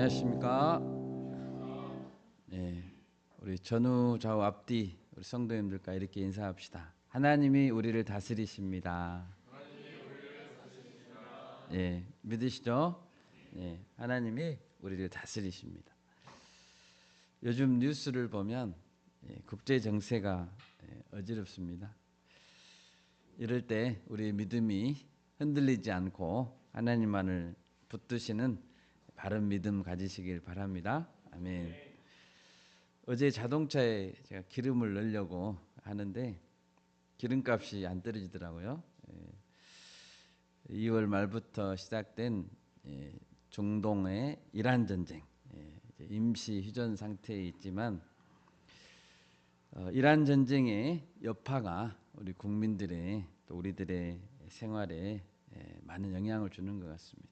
안녕하십니까? 네, 우리 전후 좌우 앞뒤 우리 성도님들과 이렇게 인사합시다. 하나님이 우리를 다스리십니다. 예, 믿으시죠? 예, 하나님이 우리를 다스리십니다. 요즘 뉴스를 보면 국제 정세가 어지럽습니다. 이럴 때 우리의 믿음이 흔들리지 않고 하나님만을 붙드시는 바른 믿음 가지시길 바랍니다. 아멘. 어제 자동차에 제가 기름을 넣으려고 하는데 기름값이 안 떨어지더라고요. 2월 말부터 시작된 중동의 이란 전쟁, 임시 휴전 상태에 있지만 이란 전쟁의 여파가 우리 국민들의 또 우리들의 생활에 많은 영향을 주는 것 같습니다.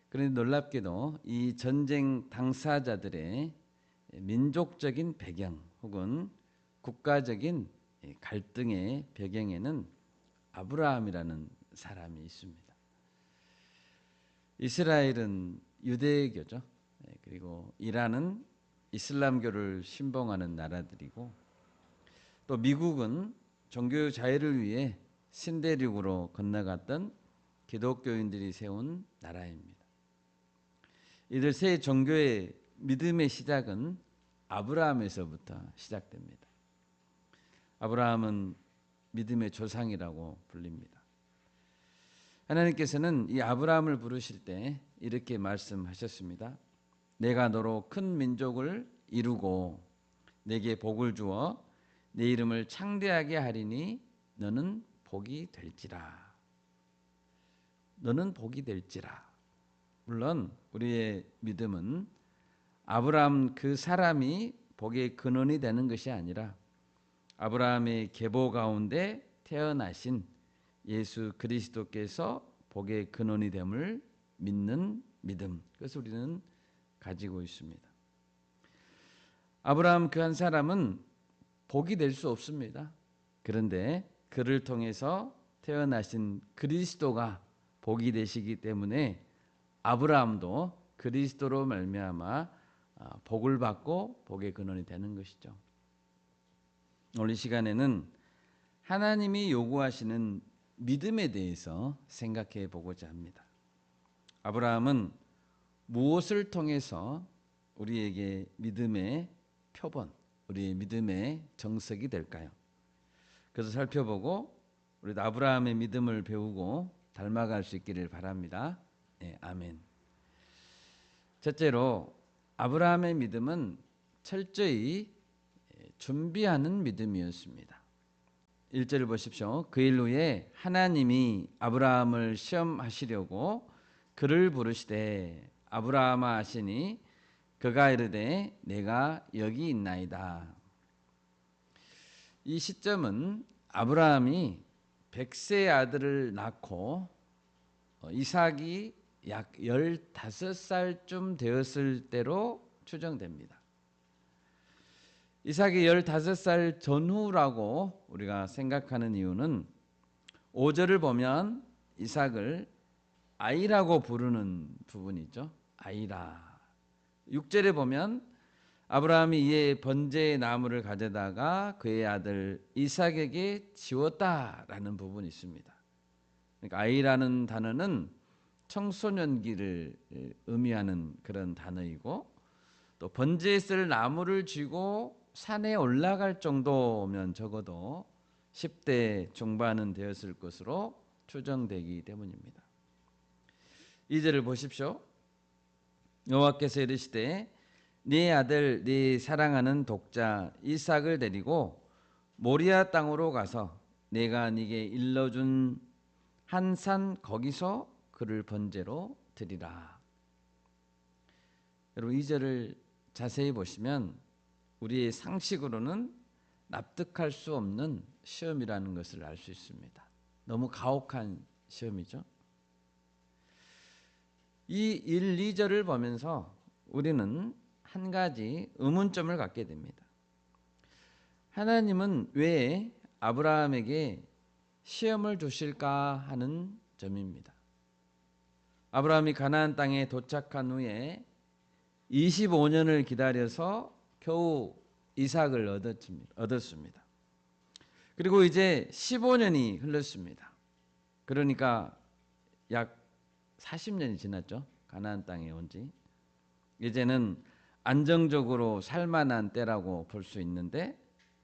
그런데 놀랍게도 이 전쟁 당사자들의 민족적인 배경 혹은 국가적인 갈등의 배경에는 아브라함이라는 사람이 있습니다. 이스라엘은 유대교죠. 그리고 이란은 이슬람교를 신봉하는 나라들이고 또 미국은 종교 자유를 위해 신대륙으로 건너갔던 기독교인들이 세운 나라입니다. 이들 세 종교의 믿음의 시작은 아브라함에서부터 시작됩니다. 아브라함은 믿음의 조상이라고 불립니다. 하나님께서는 이 아브라함을 부르실 때 이렇게 말씀하셨습니다. 내가 너로 큰 민족을 이루고 내게 복을 주어 내 이름을 창대하게 하리니 너는 복이 될지라. 너는 복이 될지라. 물론 우리의 믿음은 아브라함 그 사람이 복의 근원이 되는 것이 아니라 아브라함의 계보 가운데 태어나신 예수 그리스도께서 복의 근원이 됨을 믿는 믿음. 그래서 우리는 가지고 있습니다. 아브라함 그 한 사람은 복이 될 수 없습니다. 그런데 그를 통해서 태어나신 그리스도가 복이 되시기 때문에 아브라함도 그리스도로 말미암아 복을 받고 복의 근원이 되는 것이죠. 오늘 이 시간에는 하나님이 요구하시는 믿음에 대해서 생각해 보고자 합니다. 아브라함은 무엇을 통해서 우리에게 믿음의 표본, 우리의 믿음의 정석이 될까요? 그래서 살펴보고 우리도 아브라함의 믿음을 배우고 닮아갈 수 있기를 바랍니다. 네, 아멘. 첫째로 아브라함의 믿음은 철저히 준비하는 믿음이었습니다. 1절을 보십시오. 그 일 후에 하나님이 아브라함을 시험하시려고 그를 부르시되 아브라함아 하시니 그가 이르되 내가 여기 있나이다. 이 시점은 아브라함이 100세 아들을 낳고 이삭이 약 15살쯤 되었을 때로 추정됩니다. 이삭이 15살 전후라고 우리가 생각하는 이유는 5절을 보면 이삭을 아이라고 부르는 부분이 있죠. 아이라. 6절에 보면 아브라함이 이에 번제의 나무를 가져다가 그의 아들 이삭에게 지웠다라는 부분이 있습니다. 그러니까 아이라는 단어는 청소년기를 의미하는 그런 단어이고 또 번제에 쓸 나무를 쥐고 산에 올라갈 정도면 적어도 10대 중반은 되었을 것으로 추정되기 때문입니다. 2절을 보십시오. 여호와께서 이르시되 네 아들 네 사랑하는 독자 이삭을 데리고 모리아 땅으로 가서 내가 네게 일러준 한 산 거기서 그를 번제로 드리라. 여러분 2절을 자세히 보시면 우리의 상식으로는 납득할 수 없는 시험이라는 것을 알 수 있습니다. 너무 가혹한 시험이죠. 이 1, 2절을 보면서 우리는 한 가지 의문점을 갖게 됩니다. 하나님은 왜 아브라함에게 시험을 주실까 하는 점입니다. 아브라함이 가나안 땅에 도착한 후에 25년을 기다려서 겨우 이삭을 얻었습니다. 그리고 이제 15년이 흘렀습니다. 그러니까 약 40년이 지났죠. 가나안 땅에 온 지. 이제는 안정적으로 살만한 때라고 볼 수 있는데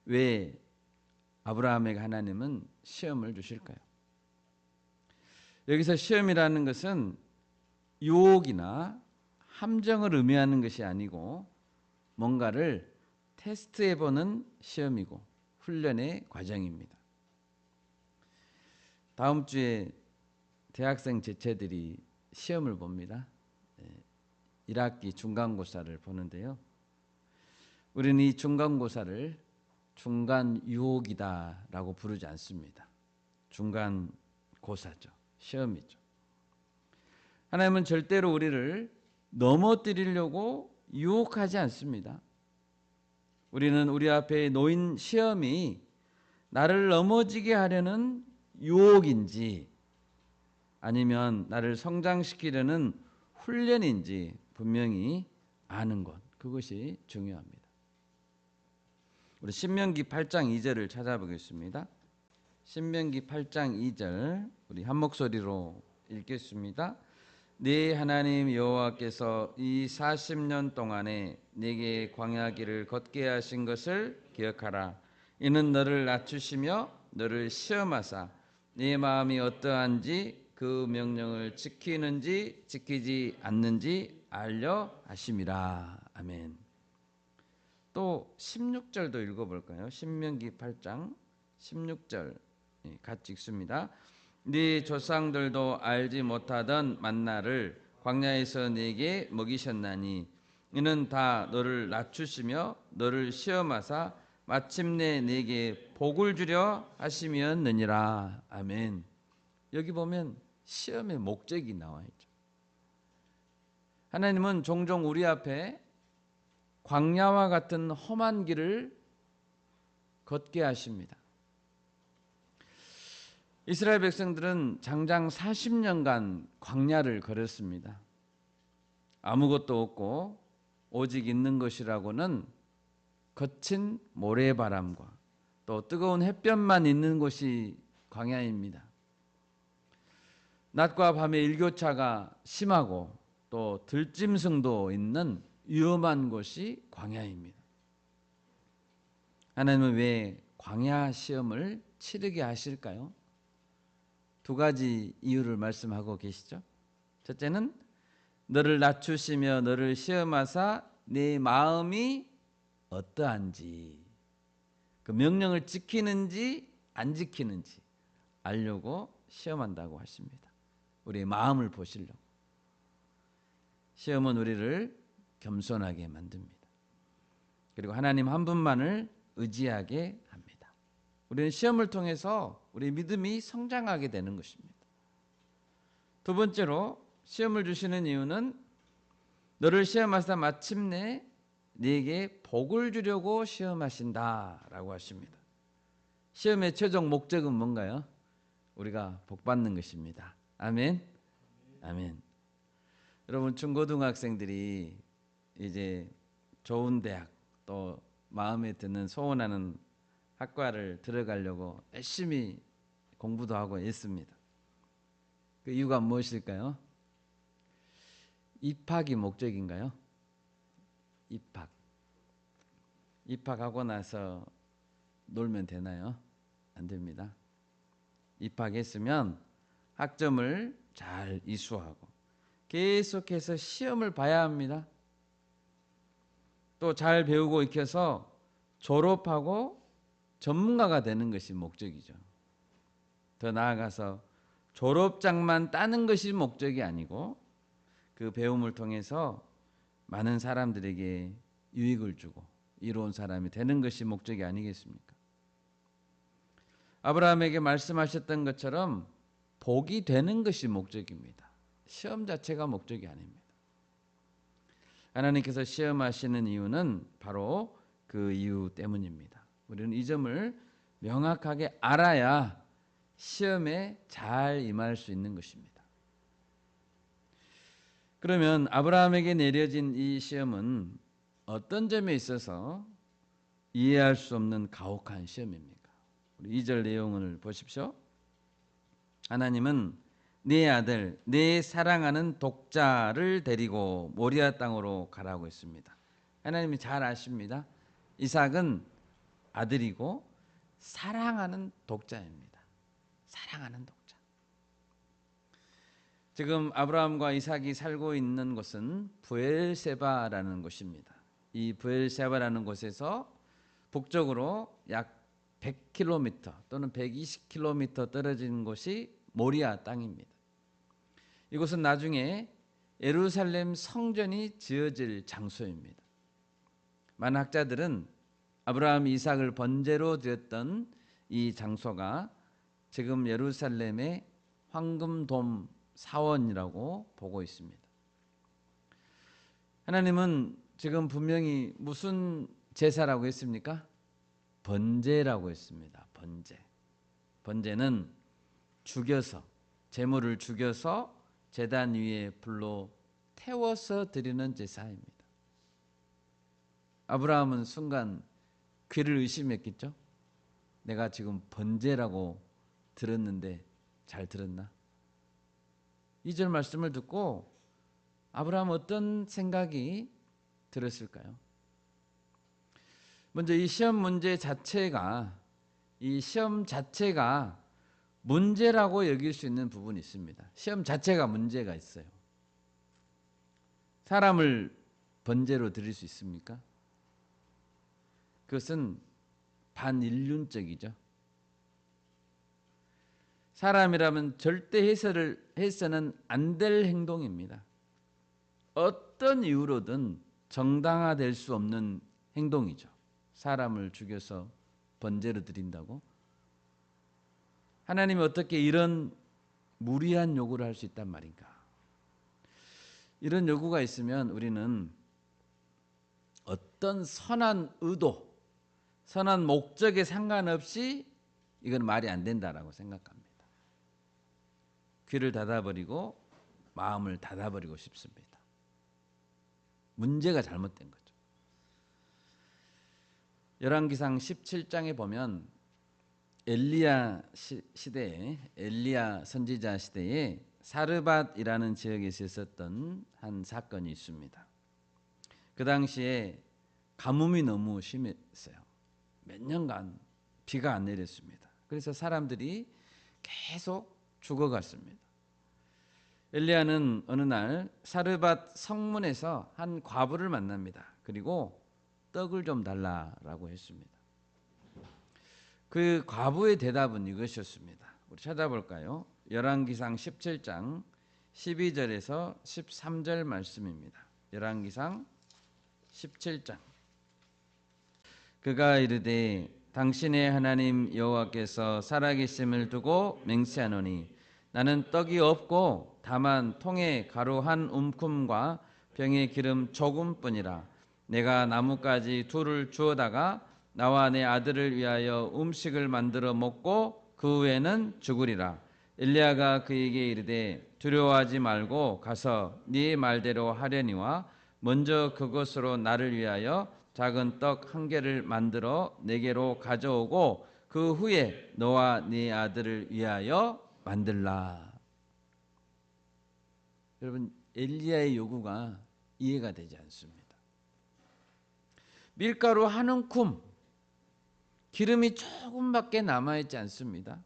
왜 아브라함에게 하나님은 시험을 주실까요? 여기서 시험이라는 것은 유혹이나 함정을 의미하는 것이 아니고 뭔가를 테스트해보는 시험이고 훈련의 과정입니다. 다음 주에 대학생 제자들이 시험을 봅니다. 1학기 중간고사를 보는데요. 우리는 이 중간고사를 중간 유혹이다라고 부르지 않습니다. 중간고사죠. 시험이죠. 하나님은 절대로 우리를 넘어뜨리려고 유혹하지 않습니다. 우리는 우리 앞에 놓인 시험이 나를 넘어지게 하려는 유혹인지 아니면 나를 성장시키려는 훈련인지 분명히 아는 것, 그것이 중요합니다. 우리 신명기 8장 2절을 찾아보겠습니다. 신명기 8장 2절 우리 한 목소리로 읽겠습니다. 네 하나님 여호와께서 이 40년 동안에 네게 광야길을 걷게 하신 것을 기억하라. 이는 너를 낮추시며 너를 시험하사 네 마음이 어떠한지 그 명령을 지키는지 지키지 않는지 알려 하심이라. 아멘. 또 16절도 읽어볼까요? 신명기 8장 16절 같이 읽습니다. 네 조상들도 알지 못하던 만나를 광야에서 네게 먹이셨나니 이는 다 너를 낮추시며 너를 시험하사 마침내 네게 복을 주려 하심이었느니라. 아멘. 여기 보면 시험의 목적이 나와 있죠. 하나님은 종종 우리 앞에 광야와 같은 험한 길을 걷게 하십니다. 이스라엘 백성들은 장장 40년간 광야를 걸었습니다. 아무것도 없고 오직 있는 것이라고는 거친 모래바람과 또 뜨거운 햇볕만 있는 곳이 광야입니다. 낮과 밤의 일교차가 심하고 또 들짐승도 있는 위험한 곳이 광야입니다. 하나님은 왜 광야 시험을 치르게 하실까요? 두 가지 이유를 말씀하고 계시죠. 첫째는 너를 낮추시며 너를 시험하사 네 마음이 어떠한지, 그 명령을 지키는지 안 지키는지 알려고 시험한다고 하십니다. 우리의 마음을 보시려고. 시험은 우리를 겸손하게 만듭니다. 그리고 하나님 한 분만을 의지하게 합니다. 우리는 시험을 통해서 우리 믿음이 성장하게 되는 것입니다. 두 번째로 시험을 주시는 이유는 너를 시험하사 마침내 네게 복을 주려고 시험하신다라고 하십니다. 시험의 최종 목적은 뭔가요? 우리가 복 받는 것입니다. 아멘. 아멘. 여러분 중고등학생들이 이제 좋은 대학 또 마음에 드는 소원하는 학과를 들어가려고 열심히 공부도 하고 있습니다. 그 이유가 무엇일까요? 입학이 목적인가요? 입학하고 나서 놀면 되나요? 안 됩니다. 입학했으면 학점을 잘 이수하고 계속해서 시험을 봐야 합니다. 또 잘 배우고 익혀서 졸업하고 전문가가 되는 것이 목적이죠. 더 나아가서 졸업장만 따는 것이 목적이 아니고 그 배움을 통해서 많은 사람들에게 유익을 주고 이로운 사람이 되는 것이 목적이 아니겠습니까? 아브라함에게 말씀하셨던 것처럼 복이 되는 것이 목적입니다. 시험 자체가 목적이 아닙니다. 하나님께서 시험하시는 이유는 바로 그 이유 때문입니다. 우리는 이 점을 명확하게 알아야 시험에 잘 임할 수 있는 것입니다. 그러면 아브라함에게 내려진 이 시험은 어떤 점에 있어서 이해할 수 없는 가혹한 시험입니까? 우리 2절 내용을 보십시오. 하나님은 네 아들, 네 사랑하는 독자를 데리고 모리아 땅으로 가라고 했습니다. 하나님이 잘 아십니다. 이삭은 아들이고 사랑하는 독자입니다. 사랑하는 독자. 지금 아브라함과 이삭이 살고 있는 곳은 브엘세바라는 곳입니다. 이 브엘세바라는 곳에서 북쪽으로 약 100km 또는 120km 떨어진 곳이 모리아 땅입니다. 이곳은 나중에 예루살렘 성전이 지어질 장소입니다. 많은 학자들은 아브라함 이삭을 번제로 드렸던 이 장소가 지금 예루살렘의 황금돔 사원이라고 보고 있습니다. 하나님은 지금 분명히 무슨 제사라고 했습니까? 번제라고 했습니다. 번제. 번제는 죽여서, 제물을 죽여서 제단 위에 불로 태워서 드리는 제사입니다. 아브라함은 순간 귀를 의심했겠죠? 내가 지금 번제라고 들었는데 잘 들었나? 2절 말씀을 듣고 아브라함 어떤 생각이 들었을까요? 먼저 이 시험 문제 자체가, 이 시험 자체가 문제라고 여길 수 있는 부분이 있습니다. 시험 자체가 문제가 있어요. 사람을 번제로 드릴 수 있습니까? 그것은 반인륜적이죠. 사람이라면 절대 해서는 안 될 행동입니다. 어떤 이유로든 정당화될 수 없는 행동이죠. 사람을 죽여서 번제로 드린다고? 하나님이 어떻게 이런 무리한 요구를 할 수 있단 말인가? 이런 요구가 있으면 우리는 어떤 선한 의도, 선한 목적에 상관없이 이건 말이 안 된다라고 생각합니다. 귀를 닫아버리고 마음을 닫아버리고 싶습니다. 문제가 잘못된 거죠. 열왕기상 17장에 보면 엘리야 시대에, 엘리야 선지자 시대에 사르밧이라는 지역에서 있었던 한 사건이 있습니다. 그 당시에 가뭄이 너무 심했어요. 몇 년간 비가 안 내렸습니다. 그래서 사람들이 계속 죽어갔습니다. 엘리야는 어느 날 사르밧 성문에서 한 과부를 만납니다. 그리고 떡을 좀 달라라고 했습니다. 그 과부의 대답은 이것이었습니다. 우리 찾아볼까요? 열왕기상 17장 12절에서 13절 말씀입니다. 열왕기상 17장. 그가 이르되 당신의 하나님 여호와께서 살아계심을 두고 맹세하노니 나는 떡이 없고 다만 통에 가루 한 움큼과 병에 기름 조금뿐이라. 내가 나뭇가지 둘을 주어다가 나와 내 아들을 위하여 음식을 만들어 먹고 그 후에는 죽으리라. 엘리야가 그에게 이르되 두려워하지 말고 가서 네 말대로 하려니와 먼저 그것으로 나를 위하여 작은 떡 한 개를 만들어 내게로 가져오고 그 후에 너와 네 아들을 위하여 만들라. 여러분, 엘리야의 요구가 이해가 되지 않습니다. 밀가루 한 움큼, 기름이 조금밖에 남아있지 않습니다.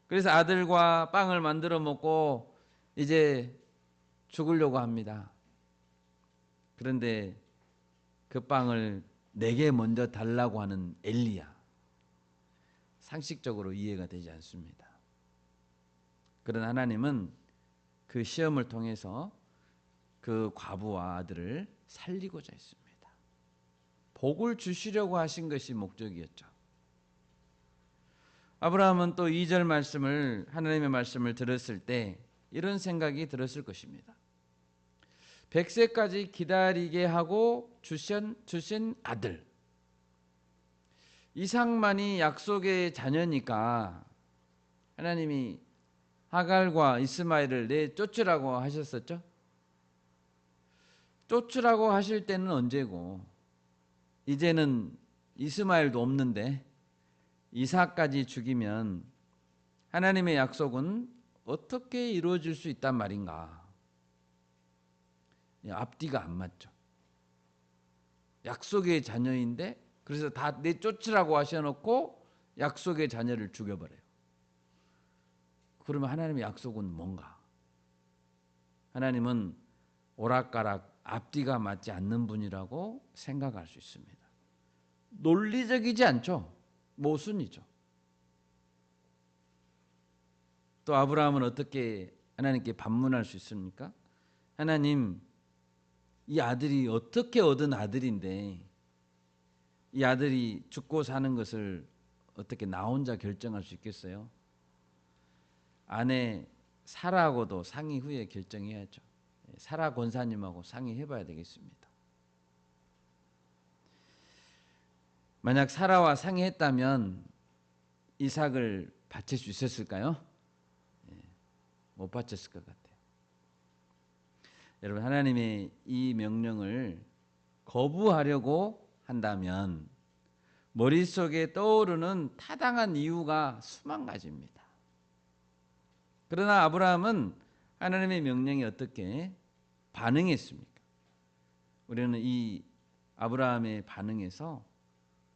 그래서 아들과 빵을 만들어 먹고 이제 죽으려고 합니다. 그런데 그 빵을 내게 먼저 달라고 하는 엘리야, 상식적으로 이해가 되지 않습니다. 그러나 하나님은 그 시험을 통해서 그 과부와 아들을 살리고자 했습니다. 복을 주시려고 하신 것이 목적이었죠. 아브라함은 또 2절 말씀을, 하나님의 말씀을 들었을 때 이런 생각이 들었을 것입니다. 100세까지 기다리게 하고 주신 아들, 이삭만이 약속의 자녀니까 하나님이 하갈과 이스마엘을 내쫓으라고 하셨었죠. 쫓으라고 하실 때는 언제고 이제는 이스마엘도 없는데 이삭까지 죽이면 하나님의 약속은 어떻게 이루어질 수 있단 말인가? 앞뒤가 안 맞죠. 약속의 자녀인데 그래서 다 내쫓으라고 하셔놓고 약속의 자녀를 죽여버려요. 그러면 하나님의 약속은 뭔가? 하나님은 오락가락 앞뒤가 맞지 않는 분이라고 생각할 수 있습니다. 논리적이지 않죠. 모순이죠. 또 아브라함은 어떻게 하나님께 반문할 수 있습니까? 하나님, 이 아들이 어떻게 얻은 아들인데 이 아들이 죽고 사는 것을 어떻게 나 혼자 결정할 수 있겠어요? 아내 사라하고도 상의 후에 결정해야죠. 사라 권사님하고 상의해봐야 되겠습니다. 만약 사라와 상의했다면 이삭을 바칠 수 있었을까요? 못 바쳤을 것 같아요. 여러분, 하나님의 이 명령을 거부하려고 한다면 머릿속에 떠오르는 타당한 이유가 수만 가지입니다. 그러나 아브라함은 하나님의 명령에 어떻게 반응했습니까? 우리는 이 아브라함의 반응에서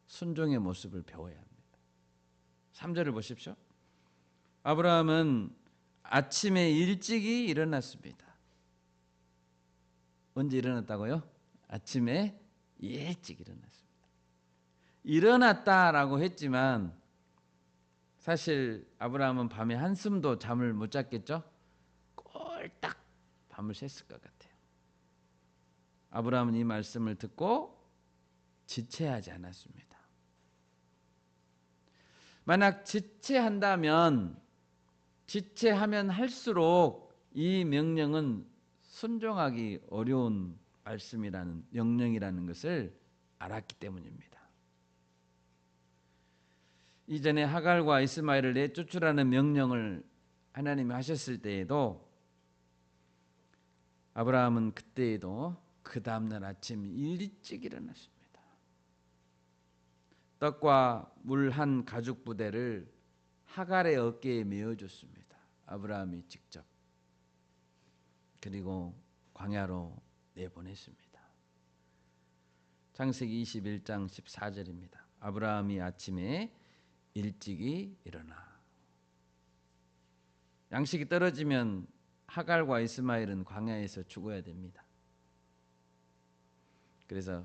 순종의 모습을 배워야 합니다. 3절을 보십시오. 아브라함은 아침에 일찍이 일어났습니다. 언제 일어났다고요? 아침에 일찍 일어났습니다. 일어났다라고 했지만 사실 아브라함은 밤에 한숨도 잠을 못 잤겠죠? 꼴딱 밤을 샜을 것 같아요. 아브라함은 이 말씀을 듣고 지체하지 않았습니다. 만약 지체하면 할수록 이 명령은 순종하기 어려운 말씀이라는 명령이라는 것을 알았기 때문입니다. 이전에 하갈과 이스마엘을 내쫓으라는 명령을 하나님이 하셨을 때에도 아브라함은 그때에도 그 다음날 아침 일찍 일어났습니다. 떡과 물 한 가죽 부대를 하갈의 어깨에 메어줬습니다. 아브라함이 직접. 그리고 광야로 내보냈습니다. 창세기 21장 14절입니다. 아브라함이 아침에 일찍이 일어나. 양식이 떨어지면 하갈과 이스마엘은 광야에서 죽어야 됩니다. 그래서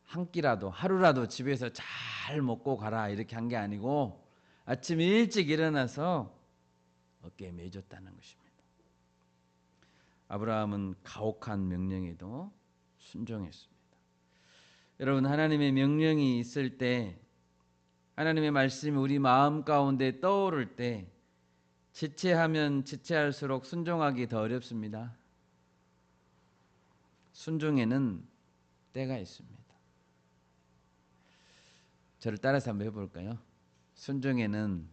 한 끼라도 하루라도 집에서 잘 먹고 가라 이렇게 한 게 아니고 아침 일찍 일어나서 어깨에 메줬다는 것입니다. 아브라함은 가혹한 명령에도 순종했습니다. 여러분, 하나님의 명령이 있을 때 하나님의 말씀이 우리 마음 가운데 떠오를 때 지체하면 지체할수록 순종하기 더 어렵습니다. 순종에는 때가 있습니다. 저를 따라서 한번 해볼까요? 순종에는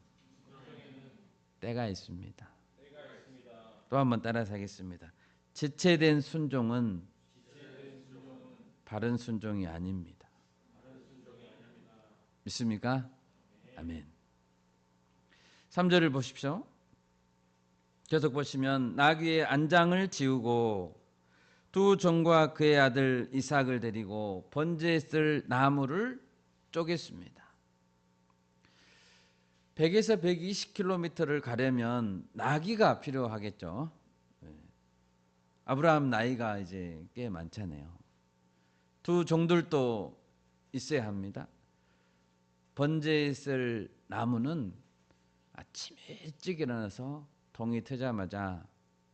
때가 있습니다. 또 한번 따라서 하겠습니다. 지체된 순종은 바른 순종이 아닙니다. 믿습니까? 아멘. 3절을 보십시오. 계속 보시면 나귀의 안장을 지우고 두 종과 그의 아들 이삭을 데리고 번제에 쓸 나무를 쪼갰습니다. 100에서 120km를 가려면 나귀가 필요하겠죠. 아브라함 나이가 이제 꽤 많잖아요. 두 종들도 있어야 합니다. 번제에 쓸 나무는 아침 일찍 일어나서 동이 트자마자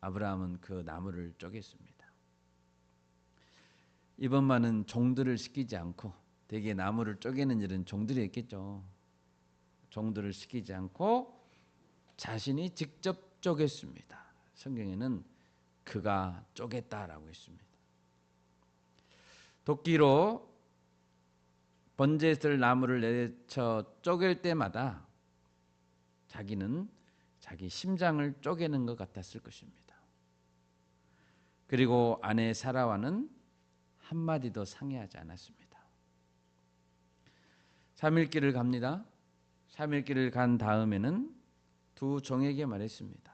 아브라함은 그 나무를 쪼갰습니다. 이번만은 종들을 시키지 않고 대개 나무를 쪼개는 일은 종들이 했겠죠. 종들을 시키지 않고 자신이 직접 쪼갰습니다. 성경에는 그가 쪼갰다라고 했습니다. 도끼로 번제에 쓸 나무를 내쳐 쪼갤 때마다 자기는 자기 심장을 쪼개는 것 같았을 것입니다. 그리고 아내 사라와는 한마디도 상의하지 않았습니다. 3일 길을 갑니다. 3일 길을 간 다음에는 두 종에게 말했습니다.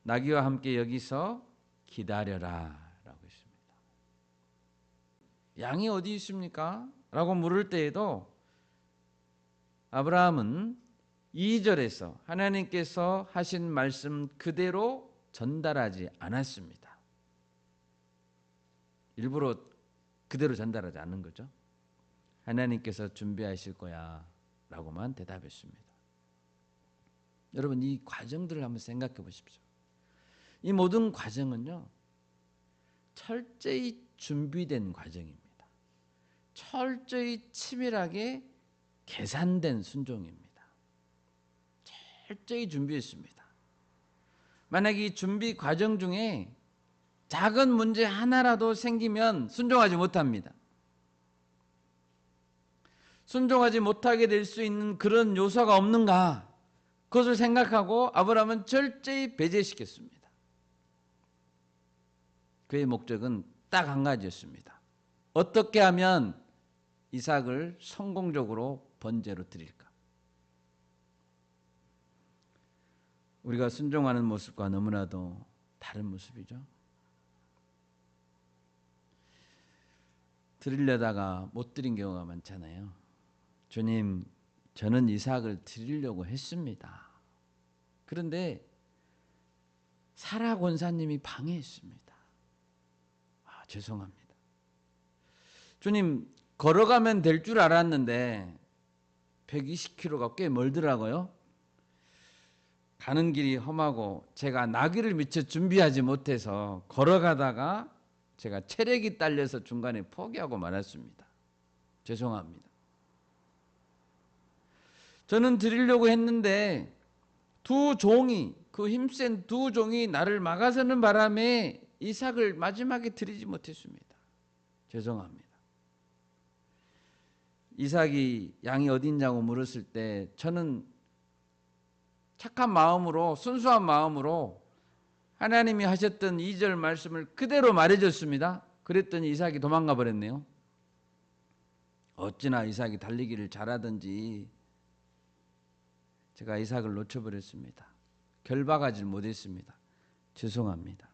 나귀와 함께 여기서 기다려라 라고 했습니다. 양이 어디 있습니까? 라고 물을 때에도 아브라함은 2절에서 하나님께서 하신 말씀 그대로 전달하지 않았습니다. 일부러 그대로 전달하지 않는 거죠. 하나님께서 준비하실 거야 라고만 대답했습니다. 여러분, 이 과정들을 한번 생각해 보십시오. 이 모든 과정은요, 철저히 준비된 과정입니다. 철저히 치밀하게 계산된 순종입니다. 철저히 준비했습니다. 만약 이 준비 과정 중에 작은 문제 하나라도 생기면 순종하지 못합니다. 순종하지 못하게 될 수 있는 그런 요소가 없는가? 그것을 생각하고 아브라함은 철저히 배제시켰습니다. 그의 목적은 딱 한 가지였습니다. 어떻게 하면 이삭을 성공적으로 번제로 드릴까? 우리가 순종하는 모습과 너무나도 다른 모습이죠. 드리려다가 못 드린 경우가 많잖아요. 주님, 저는 이삭을 드리려고 했습니다. 그런데 사라 권사님이 방해했습니다. 죄송합니다. 주님, 걸어가면 될 줄 알았는데 120km가 꽤 멀더라고요. 가는 길이 험하고 제가 나귀를 미처 준비하지 못해서 걸어가다가 제가 체력이 딸려서 중간에 포기하고 말았습니다. 죄송합니다. 저는 드리려고 했는데 두 종이, 그 힘센 두 종이 나를 막아서는 바람에 이삭을 마지막에 드리지 못했습니다. 죄송합니다. 이삭이 양이 어디 있냐고 물었을 때 저는 착한 마음으로, 순수한 마음으로 하나님이 하셨던 2절 말씀을 그대로 말해줬습니다. 그랬더니 이삭이 도망가 버렸네요. 어찌나 이삭이 달리기를 잘하든지 제가 이삭을 놓쳐버렸습니다. 결박하지 못했습니다. 죄송합니다.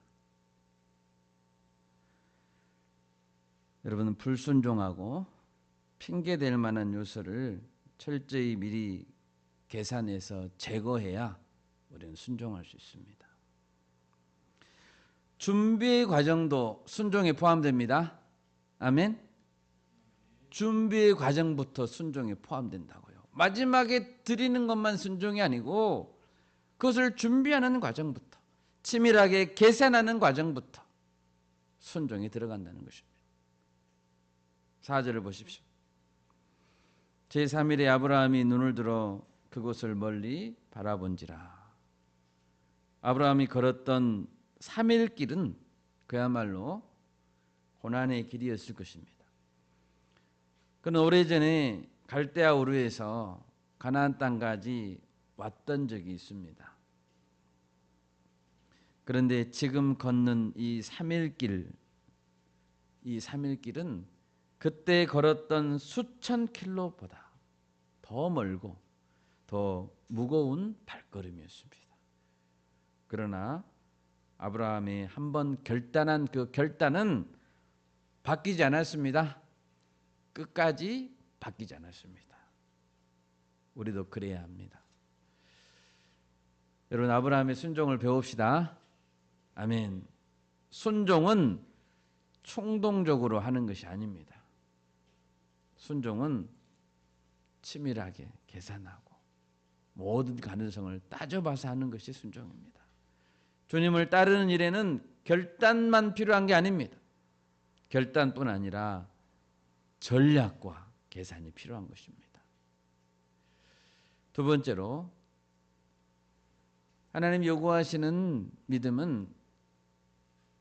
여러분은 불순종하고 핑계댈 만한 요소를 철저히 미리 계산해서 제거해야 우리는 순종할 수 있습니다. 준비의 과정도 순종에 포함됩니다. 아멘. 준비의 과정부터 순종에 포함된다고요. 마지막에 드리는 것만 순종이 아니고 그것을 준비하는 과정부터, 치밀하게 계산하는 과정부터 순종이 들어간다는 것입니다. 4절을 보십시오. 제3일에 아브라함이 눈을 들어 그곳을 멀리 바라본지라. 아브라함이 걸었던 3일 길은 그야말로 고난의 길이었을 것입니다. 그는 오래전에 갈대아 우르에서 가나안 땅까지 왔던 적이 있습니다. 그런데 지금 걷는 이 3일 길, 이 3일 길은 그때 걸었던 수천 킬로보다 더 멀고 더 무거운 발걸음이었습니다. 그러나 아브라함이 한번 결단한 그 결단은 바뀌지 않았습니다. 끝까지 바뀌지 않았습니다. 우리도 그래야 합니다. 여러분, 아브라함의 순종을 배웁시다. 아멘. 순종은 충동적으로 하는 것이 아닙니다. 순종은 치밀하게 계산하고 모든 가능성을 따져봐서 하는 것이 순종입니다. 주님을 따르는 일에는 결단만 필요한 게 아닙니다. 결단뿐 아니라 전략과 계산이 필요한 것입니다. 두 번째로 하나님 요구하시는 믿음은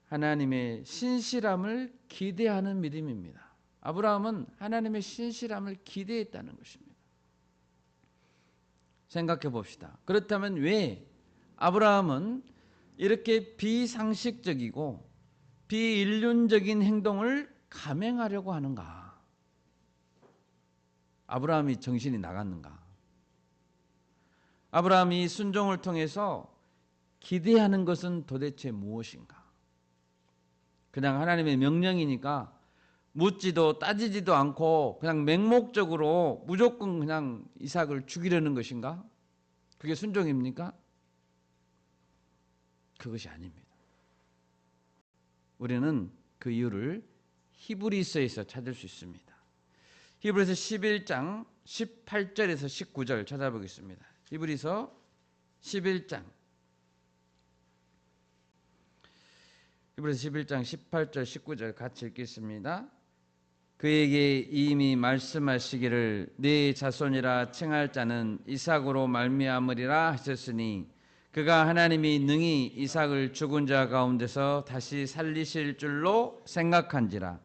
하나님의 신실함을 기대하는 믿음입니다. 아브라함은 하나님의 신실함을 기대했다는 것입니다. 생각해 봅시다. 그렇다면 왜 아브라함은 이렇게 비상식적이고 비인륜적인 행동을 감행하려고 하는가? 아브라함이 정신이 나갔는가? 아브라함이 순종을 통해서 기대하는 것은 도대체 무엇인가? 그냥 하나님의 명령이니까 묻지도 따지지도 않고 그냥 맹목적으로 무조건 그냥 이삭을 죽이려는 것인가? 그게 순종입니까? 그것이 아닙니다. 우리는 그 이유를 히브리서에서 찾을 수 있습니다. 히브리서 11장 18절에서 19절 찾아보겠습니다. 히브리서 11장 18절 19절 같이 읽겠습니다. 그에게 이미 말씀하시기를 네 자손이라 칭할 자는 이삭으로 말미암으리라 하셨으니 그가 하나님이 능히 이삭을 죽은 자 가운데서 다시 살리실 줄로 생각한지라.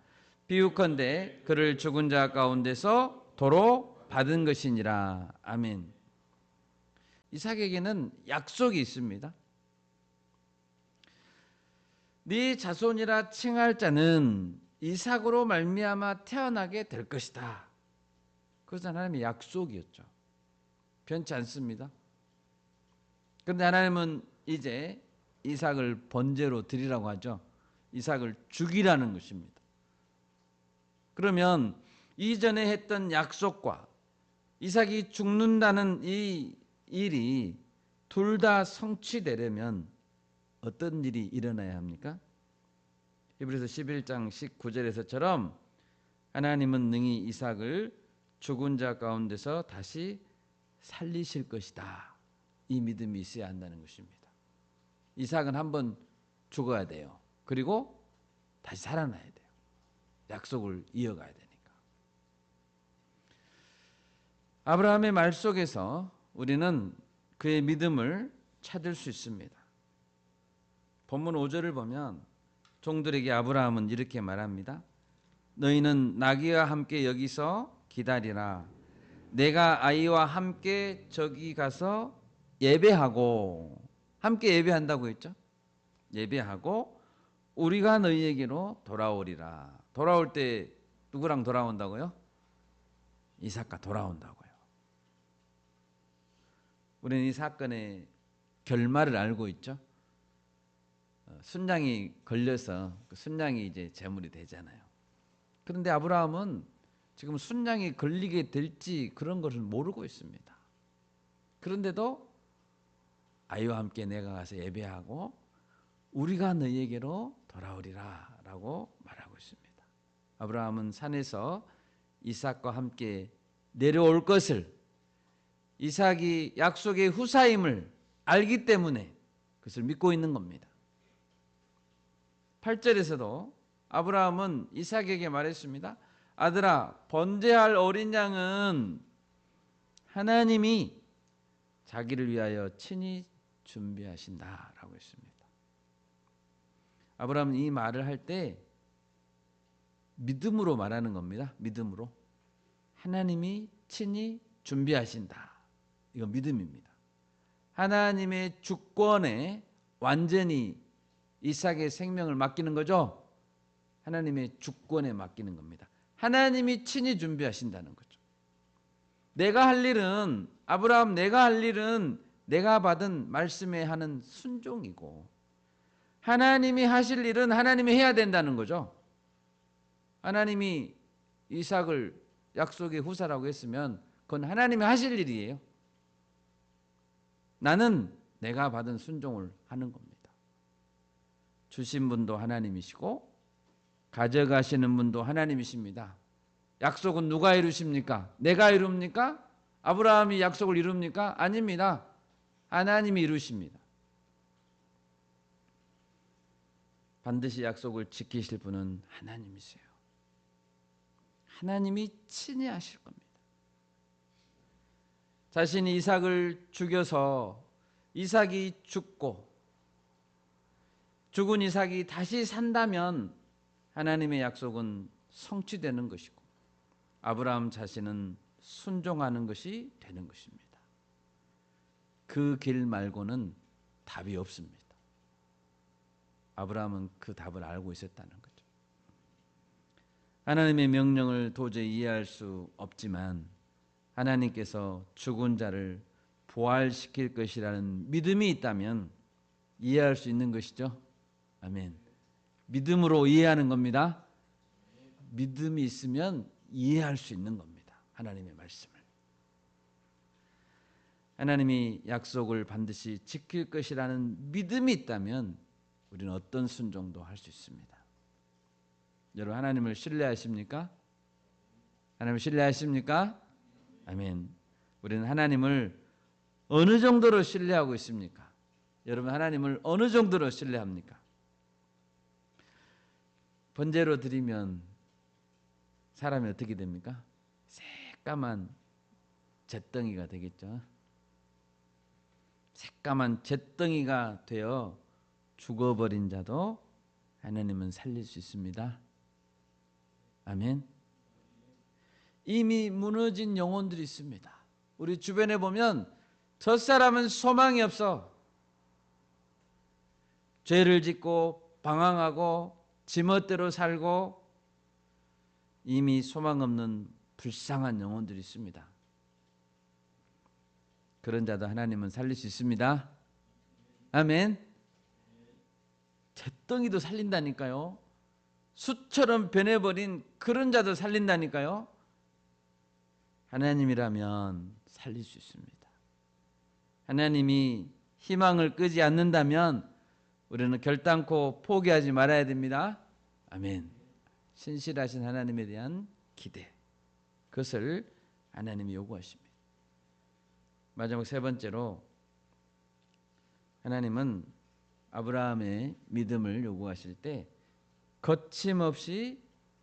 비유컨대 그를 죽은 자 가운데서 도로 받은 것이니라. 아멘. 이삭에게는 약속이 있습니다. 네 자손이라 칭할 자는 이삭으로 말미암아 태어나게 될 것이다. 그것은 하나님의 약속이었죠. 변치 않습니다. 그런데 하나님은 이제 이삭을 번제로 드리라고 하죠. 이삭을 죽이라는 것입니다. 그러면 이전에 했던 약속과 이삭이 죽는다는 이 일이 둘 다 성취되려면 어떤 일이 일어나야 합니까? 히브리서 11장 19절에서처럼 하나님은 능히 이삭을 죽은 자 가운데서 다시 살리실 것이다. 이 믿음이 있어야 한다는 것입니다. 이삭은 한번 죽어야 돼요. 그리고 다시 살아나야 돼요. 약속을 이어가야 되니까. 아브라함의 말 속에서 우리는 그의 믿음을 찾을 수 있습니다. 본문 5절을 보면 종들에게 아브라함은 이렇게 말합니다. 너희는 나귀와 함께 여기서 기다리라. 내가 아이와 함께 저기 가서 예배하고, 함께 예배한다고 했죠. 예배하고 우리가 너희에게로 돌아오리라. 돌아올 때 누구랑 돌아온다고요? 이삭과 돌아온다고요. 우리는 이 사건의 결말을 알고 있죠. 순양이 걸려서 그 순양이 이제 제물이 되잖아요. 그런데 아브라함은 지금 순양이 걸리게 될지 그런 것을 모르고 있습니다. 그런데도 아이와 함께 내가 가서 예배하고 우리가 너희에게로 돌아오리라 라고 말하고 있습니다. 아브라함은 산에서 이삭과 함께 내려올 것을, 이삭이 약속의 후사임을 알기 때문에 그것을 믿고 있는 겁니다. 8절에서도 아브라함은 이삭에게 말했습니다. 아들아, 번제할 어린 양은 하나님이 자기를 위하여 친히 준비하신다라고 했습니다. 아브라함은 이 말을 할 때 믿음으로 말하는 겁니다. 믿음으로. 하나님이 친히 준비하신다. 이건 믿음입니다. 하나님의 주권에 완전히 이삭의 생명을 맡기는 거죠. 하나님의 주권에 맡기는 겁니다. 하나님이 친히 준비하신다는 거죠. 내가 할 일은, 아브라함 내가 할 일은 내가 받은 말씀에 하는 순종이고, 하나님이 하실 일은 하나님이 해야 된다는 거죠. 하나님이 이삭을 약속의 후사라고 했으면 그건 하나님이 하실 일이에요. 나는 내가 받은 순종을 하는 겁니다. 주신 분도 하나님이시고 가져가시는 분도 하나님이십니다. 약속은 누가 이루십니까? 내가 이룹니까? 아브라함이 약속을 이룹니까? 아닙니다. 하나님이 이루십니다. 반드시 약속을 지키실 분은 하나님이세요. 하나님이 친히 하실 겁니다. 자신이 이삭을 죽여서 이삭이 죽고 죽은 이삭이 다시 산다면 하나님의 약속은 성취되는 것이고 아브라함 자신은 순종하는 것이 되는 것입니다. 그 길 말고는 답이 없습니다. 아브라함은 그 답을 알고 있었다는 거죠. 하나님의 명령을 도저히 이해할 수 없지만 하나님께서 죽은 자를 부활시킬 것이라는 믿음이 있다면 이해할 수 있는 것이죠. 아멘. 믿음으로 이해하는 겁니다. 믿음이 있으면 이해할 수 있는 겁니다. 하나님의 말씀을. 하나님이 약속을 반드시 지킬 것이라는 믿음이 있다면 우리는 어떤 순종도 할 수 있습니다. 여러분 하나님을 신뢰하십니까? 하나님을 신뢰하십니까? 아멘. 우리는 하나님을 어느 정도로 신뢰하고 있습니까? 여러분 하나님을 어느 정도로 신뢰합니까? 번제로 드리면 사람이 어떻게 됩니까? 새까만 잿덩이가 되겠죠. 새까만 잿덩이가 되어 죽어버린 자도 하나님은 살릴 수 있습니다. 아멘. 이미 무너진 영혼들이 있습니다. 우리 주변에 보면 저 사람은 소망이 없어. 죄를 짓고 방황하고 지멋대로 살고 이미 소망 없는 불쌍한 영혼들이 있습니다. 그런 자도 하나님은 살릴 수 있습니다. 아멘. 잿덩이도 살린다니까요. 숯처럼 변해버린 그런 자도 살린다니까요. 하나님이라면 살릴 수 있습니다. 하나님이 희망을 끄지 않는다면 우리는 결단코 포기하지 말아야 됩니다. 아멘. 신실하신 하나님에 대한 기대, 그것을 하나님이 요구하십니다. 마지막 세 번째로 하나님은 아브라함의 믿음을 요구하실 때 거침없이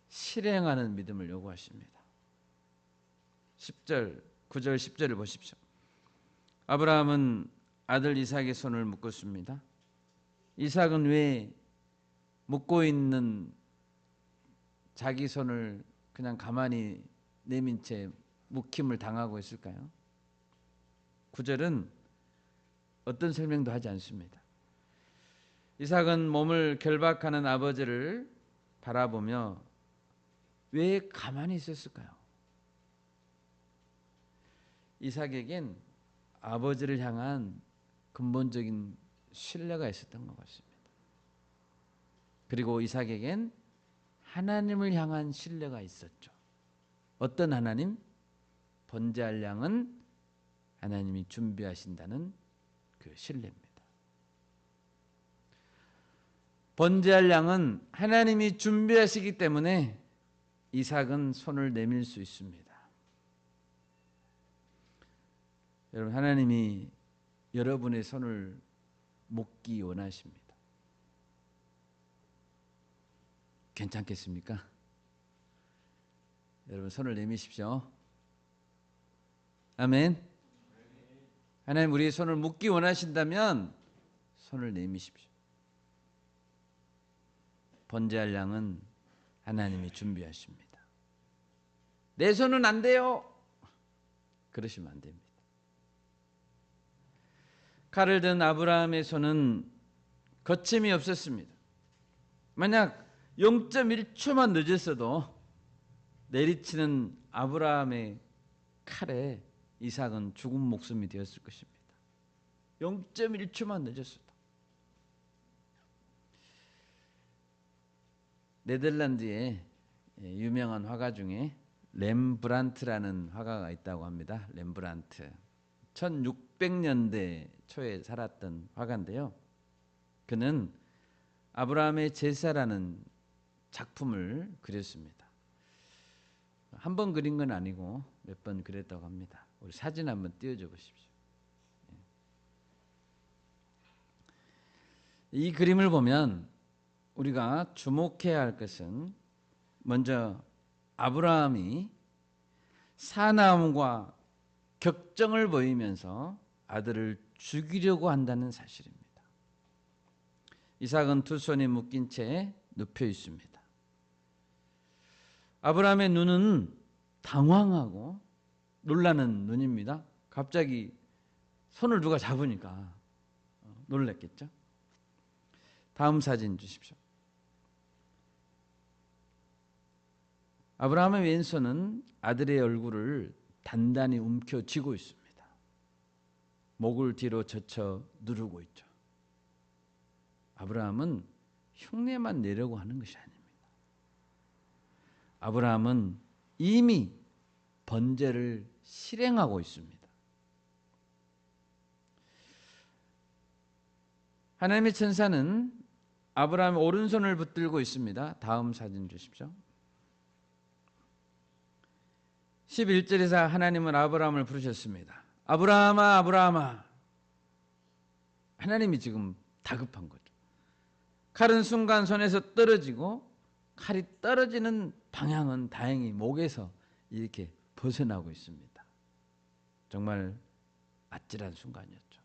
실행하는 믿음을 요구하십니다. 10절, 9절 10절을 보십시오. 아브라함은 아들 이삭의 손을 묶었습니다. 이삭은 왜 묶고 있는 자기 손을 그냥 가만히 내민 채 묶힘을 당하고 있을까요? 9절은 어떤 설명도 하지 않습니다. 이삭은 몸을 결박하는 아버지를 바라보며 왜 가만히 있었을까요? 이삭에겐 아버지를 향한 근본적인 신뢰가 있었던 것 같습니다. 그리고 이삭에겐 하나님을 향한 신뢰가 있었죠. 어떤 하나님? 번제할 양은 하나님이 준비하신다는 그 신뢰입니다. 번제할 양은 하나님이 준비하시기 때문에 이삭은 손을 내밀 수 있습니다. 여러분 하나님이 여러분의 손을 묶기 원하십니다. 괜찮겠습니까? 여러분 손을 내미십시오. 아멘. 하나님 우리의 손을 묶기 원하신다면 손을 내미십시오. 번제할 양은 하나님이 준비하십니다. 내 손은 안 돼요. 그러시면 안 됩니다. 칼을 든 아브라함의 손은 거침이 없었습니다. 만약 0.1초만 늦었어도 내리치는 아브라함의 칼에 이삭은 죽은 목숨이 되었을 것입니다. 0.1초만 늦었어도. 네덜란드에 유명한 화가 중에 렘브란트라는 화가가 있다고 합니다. 렘브란트. 1600년대 초에 살았던 화가인데요. 그는 아브라함의 제사라는 작품을 그렸습니다. 한 번 그린 건 아니고 몇 번 그렸다고 합니다. 우리 사진 한번 띄워줘 보십시오. 이 그림을 보면 우리가 주목해야 할 것은 먼저 아브라함이 사나움과 격정을 보이면서 아들을 죽이려고 한다는 사실입니다. 이삭은 두 손이 묶인 채 눕혀 있습니다. 아브라함의 눈은 당황하고 놀라는 눈입니다. 갑자기 손을 누가 잡으니까 놀랐겠죠. 다음 사진 주십시오. 아브라함의 왼손은 아들의 얼굴을 단단히 움켜쥐고 있습니다. 목을 뒤로 젖혀 누르고 있죠. 아브라함은 흉내만 내려고 하는 것이 아닙니다. 아브라함은 이미 번제를 실행하고 있습니다. 하나님의 천사는 아브라함의 오른손을 붙들고 있습니다. 다음 사진 주십시오. 11절에서 하나님은 아브라함을 부르셨습니다. 아브라함아, 아브라함아. 하나님이 지금 다급한 거죠. 칼은 순간 손에서 떨어지고 칼이 떨어지는 방향은 다행히 목에서 이렇게 벗어나고 있습니다. 정말 아찔한 순간이었죠.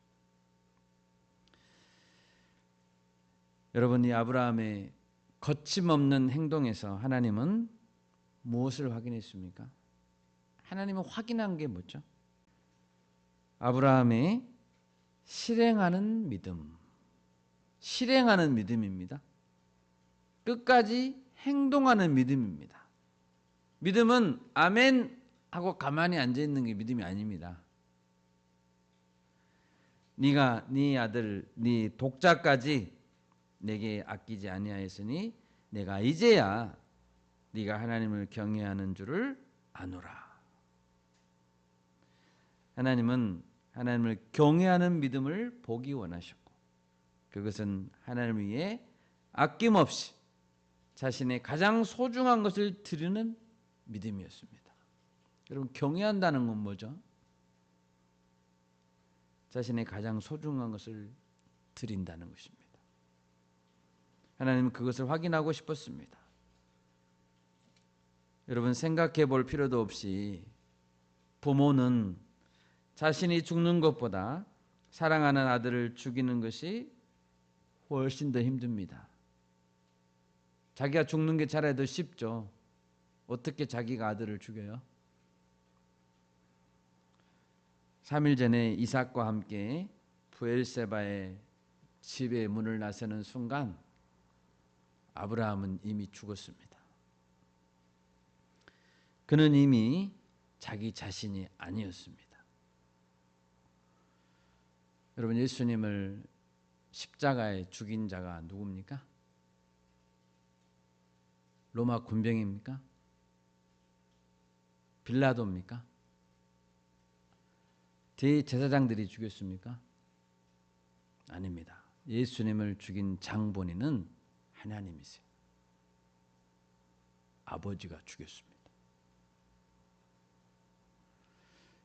여러분, 이 아브라함의 거침없는 행동에서 하나님은 무엇을 확인했습니까? 하나님은 확인한 게 뭐죠? 아브라함의 실행하는 믿음. 실행하는 믿음입니다. 끝까지 행동하는 믿음입니다. 믿음은 아멘 하고 가만히 앉아 있는 게 믿음이 아닙니다. 네가 네 아들 네 독자까지 내게 아끼지 아니하였으니 내가 이제야 네가 하나님을 경외하는 줄을 아노라. 하나님은 하나님을 경외하는 믿음을 보기 원하셨고 그것은 하나님을 위해 아낌없이 자신의 가장 소중한 것을 드리는 믿음이었습니다. 여러분, 경외한다는 건 뭐죠? 자신의 가장 소중한 것을 드린다는 것입니다. 하나님은 그것을 확인하고 싶었습니다. 여러분, 생각해 볼 필요도 없이 부모는 자신이 죽는 것보다 사랑하는 아들을 죽이는 것이 훨씬 더 힘듭니다. 자기가 죽는 게 차라리 더 쉽죠. 어떻게 자기가 아들을 죽여요? 3일 전에 이삭과 함께 브엘세바의 집의 문을 나서는 순간 아브라함은 이미 죽었습니다. 그는 이미 자기 자신이 아니었습니다. 여러분, 예수님을 십자가에 죽인 자가 누굽니까? 로마 군병입니까? 빌라도입니까? 대제사장들이 죽였습니까? 아닙니다. 예수님을 죽인 장본인은 하나님이세요. 아버지가 죽였습니다.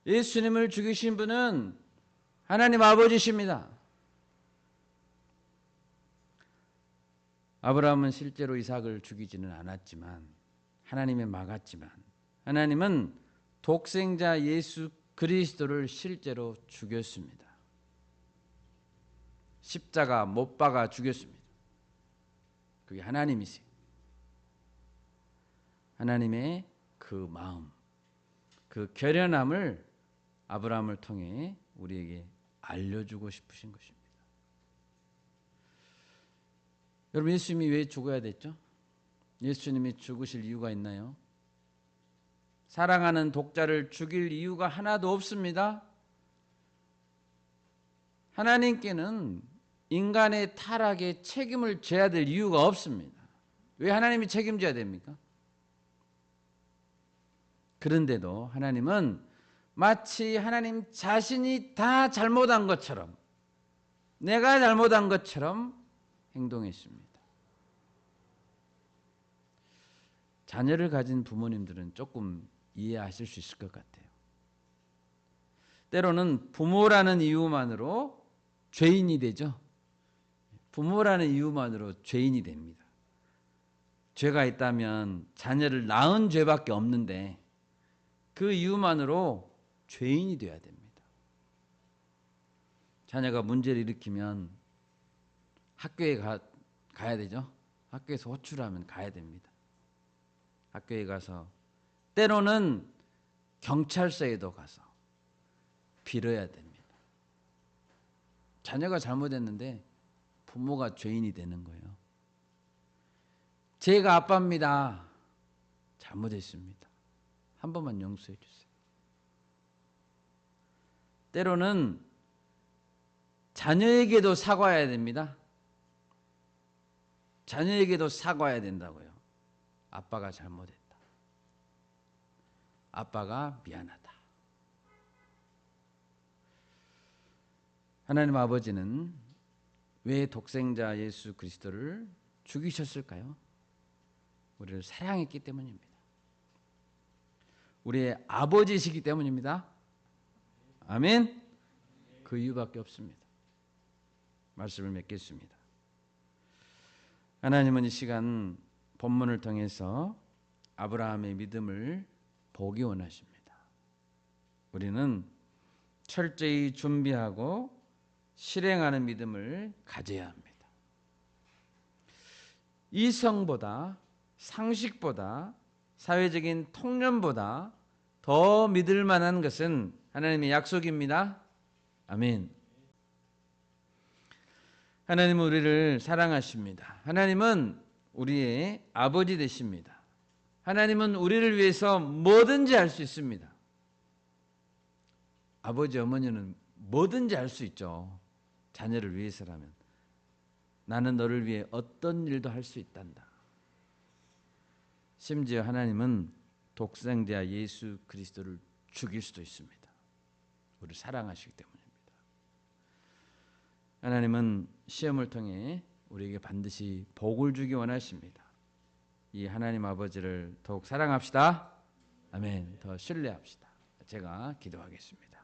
예수님을 죽이신 분은 하나님 아버지십니다. 아브라함은 실제로 이삭을 죽이지는 않았지만 하나님이 막았지만 하나님은 독생자 예수 그리스도를 실제로 죽였습니다. 십자가 못 박아 죽였습니다. 그게 하나님이세요. 하나님의 그 마음, 그 결연함을 아브라함을 통해 우리에게 알려주고 싶으신 것입니다. 여러분, 예수님이 왜 죽어야 됐죠? 예수님이 죽으실 이유가 있나요? 사랑하는 독자를 죽일 이유가 하나도 없습니다. 하나님께는 인간의 타락에 책임을 져야 될 이유가 없습니다. 왜 하나님이 책임져야 됩니까? 그런데도 하나님은 마치 하나님 자신이 다 잘못한 것처럼, 내가 잘못한 것처럼 행동했습니다. 자녀를 가진 부모님들은 조금 이해하실 수 있을 것 같아요. 때로는 부모라는 이유만으로 죄인이 되죠. 부모라는 이유만으로 죄인이 됩니다. 죄가 있다면 자녀를 낳은 죄밖에 없는데 그 이유만으로 죄인이 되어야 됩니다. 자녀가 문제를 일으키면 학교에 가야 되죠. 학교에서 호출하면 가야 됩니다. 학교에 가서 때로는 경찰서에도 가서 빌어야 됩니다. 자녀가 잘못했는데 부모가 죄인이 되는 거예요. 제가 아빠입니다. 잘못했습니다. 한 번만 용서해 주세요. 때로는 자녀에게도 사과해야 됩니다. 자녀에게도 사과해야 된다고요. 아빠가 잘못했다. 아빠가 미안하다. 하나님 아버지는 왜 독생자 예수 그리스도를 죽이셨을까요? 우리를 사랑했기 때문입니다. 우리의 아버지시기 때문입니다. 아멘. 그 이유밖에 없습니다. 말씀을 맺겠습니다. 하나님은 이 시간 본문을 통해서 아브라함의 믿음을 보기 원하십니다. 우리는 철저히 준비하고 실행하는 믿음을 가져야 합니다. 이성보다, 상식보다, 사회적인 통념보다 더 믿을 만한 것은 하나님의 약속입니다. 아멘. 하나님은 우리를 사랑하십니다. 하나님은 우리의 아버지 되십니다. 하나님은 우리를 위해서 뭐든지 할 수 있습니다. 아버지, 어머니는 뭐든지 할 수 있죠. 자녀를 위해서라면. 나는 너를 위해 어떤 일도 할 수 있단다. 심지어 하나님은 독생자 예수 그리스도를 죽일 수도 있습니다. 우리를 사랑하시기 때문입니다. 하나님은 시험을 통해 우리에게 반드시 복을 주기 원하십니다. 이 하나님 아버지를 더욱 사랑합시다. 아멘. 더 신뢰합시다. 제가 기도하겠습니다.